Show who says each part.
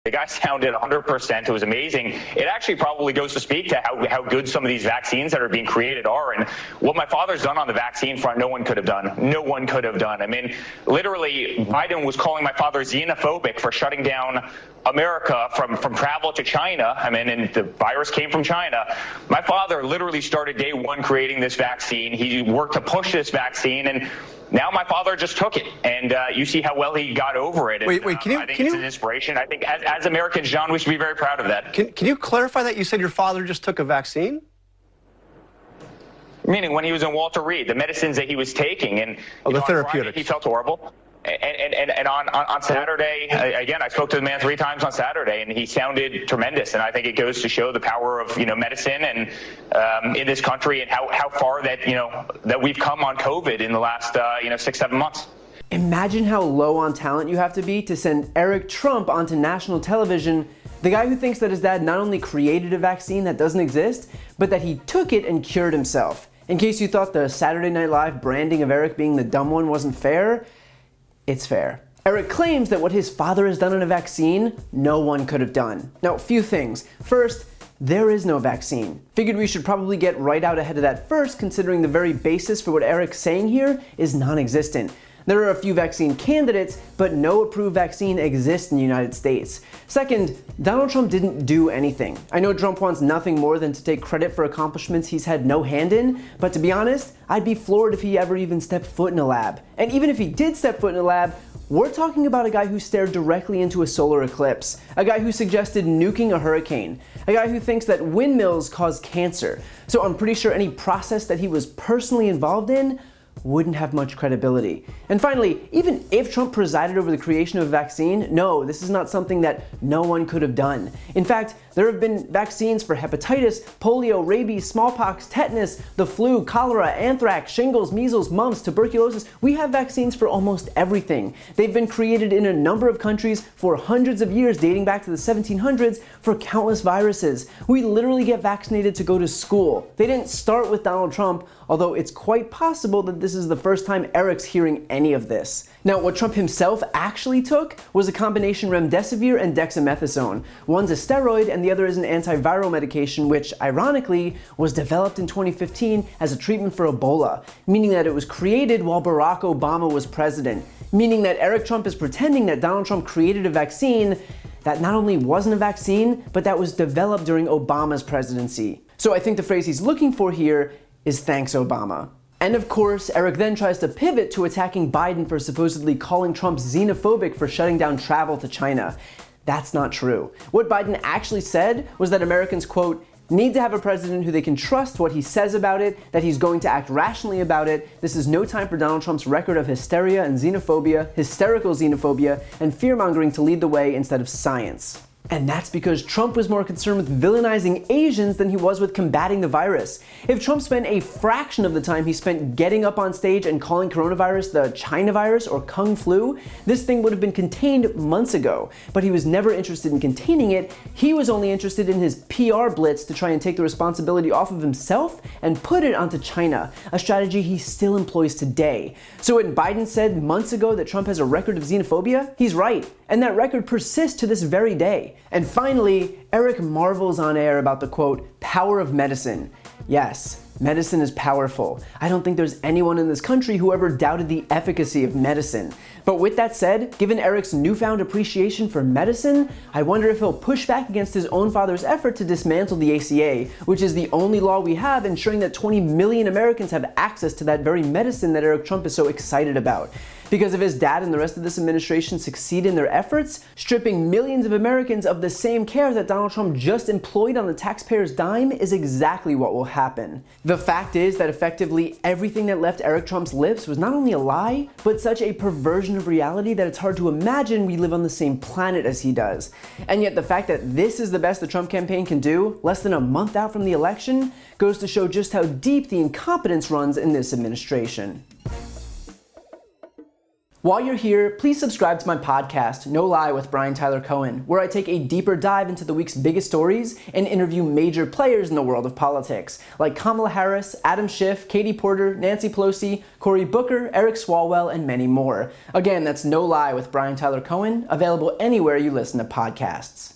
Speaker 1: The guy sounded 100%. It was amazing. It actually probably goes to speak to how good some of these vaccines that are being created are. And what my father's done on the vaccine front, no one could have done. No one could have done. I mean, literally, Biden was calling my father xenophobic for shutting down America from travel to China. I mean, and the virus came from China. My father literally started day one creating this vaccine. He worked to push this vaccine, and now my father just took it, and you see how well he got over it. And,
Speaker 2: wait,
Speaker 1: I think it's an inspiration. I think as Americans, John, we should be very proud of that.
Speaker 2: Can you clarify that? You said your father just took a vaccine?
Speaker 1: Meaning when he was in Walter Reed, the medicines that he was taking, and
Speaker 2: the
Speaker 1: on
Speaker 2: therapeutics.
Speaker 1: Friday, he felt horrible. And on Saturday, again, I spoke to the man 3 times on Saturday, and he sounded tremendous. And I think it goes to show the power of medicine and in this country, and how far that that we've come on COVID in the last 6-7 months.
Speaker 3: Imagine how low on talent you have to be to send Eric Trump onto national television, the guy who thinks that his dad not only created a vaccine that doesn't exist, but that he took it and cured himself. In case you thought the Saturday Night Live branding of Eric being the dumb one wasn't fair, it's fair. Eric claims that what his father has done on a vaccine, no one could have done. Now, a few things. First, there is no vaccine. Figured we should probably get right out ahead of that first, considering the very basis for what Eric's saying here is non-existent. There are a few vaccine candidates, but no approved vaccine exists in the United States. Second, Donald Trump didn't do anything. I know Trump wants nothing more than to take credit for accomplishments he's had no hand in, but to be honest, I'd be floored if he ever even stepped foot in a lab. And even if he did step foot in a lab, we're talking about a guy who stared directly into a solar eclipse, a guy who suggested nuking a hurricane, a guy who thinks that windmills cause cancer. So I'm pretty sure any process that he was personally involved in wouldn't have much credibility. And finally, even if Trump presided over the creation of a vaccine, no, this is not something that no one could have done. In fact, there have been vaccines for hepatitis, polio, rabies, smallpox, tetanus, the flu, cholera, anthrax, shingles, measles, mumps, tuberculosis. We have vaccines for almost everything. They've been created in a number of countries for hundreds of years, dating back to the 1700s, for countless viruses. We literally get vaccinated to go to school. They didn't start with Donald Trump, although it's quite possible that this is the first time Eric's hearing any of this. Now, what Trump himself actually took was a combination remdesivir and dexamethasone. One's a steroid and the other is an antiviral medication, which ironically was developed in 2015 as a treatment for Ebola, meaning that it was created while Barack Obama was president, meaning that Eric Trump is pretending that Donald Trump created a vaccine that not only wasn't a vaccine, but that was developed during Obama's presidency. So I think the phrase he's looking for here is thanks, Obama. And of course, Eric then tries to pivot to attacking Biden for supposedly calling Trump xenophobic for shutting down travel to China. That's not true. What Biden actually said was that Americans, quote, need to have a president who they can trust what he says about it, that he's going to act rationally about it. This is no time for Donald Trump's record of hysteria and xenophobia, hysterical xenophobia, and fear-mongering to lead the way instead of science. And that's because Trump was more concerned with villainizing Asians than he was with combating the virus. If Trump spent a fraction of the time he spent getting up on stage and calling coronavirus the China virus or Kung flu, this thing would have been contained months ago. But he was never interested in containing it. He was only interested in his PR blitz to try and take the responsibility off of himself and put it onto China, a strategy he still employs today. So when Biden said months ago that Trump has a record of xenophobia, he's right. And that record persists to this very day. And finally, Eric marvels on air about the, quote, power of medicine. Yes, medicine is powerful. I don't think there's anyone in this country who ever doubted the efficacy of medicine. But with that said, given Eric's newfound appreciation for medicine, I wonder if he'll push back against his own father's effort to dismantle the ACA, which is the only law we have ensuring that 20 million Americans have access to that very medicine that Eric Trump is so excited about. Because if his dad and the rest of this administration succeed in their efforts, stripping millions of Americans of the same care that Donald Trump just employed on the taxpayer's dime is exactly what will happen. The fact is that effectively everything that left Eric Trump's lips was not only a lie, but such a perversion of reality that it's hard to imagine we live on the same planet as he does. And yet the fact that this is the best the Trump campaign can do, less than a month out from the election, goes to show just how deep the incompetence runs in this administration. While you're here, please subscribe to my podcast, No Lie with Brian Tyler Cohen, where I take a deeper dive into the week's biggest stories and interview major players in the world of politics, like Kamala Harris, Adam Schiff, Katie Porter, Nancy Pelosi, Cory Booker, Eric Swalwell, and many more. Again, that's No Lie with Brian Tyler Cohen, available anywhere you listen to podcasts.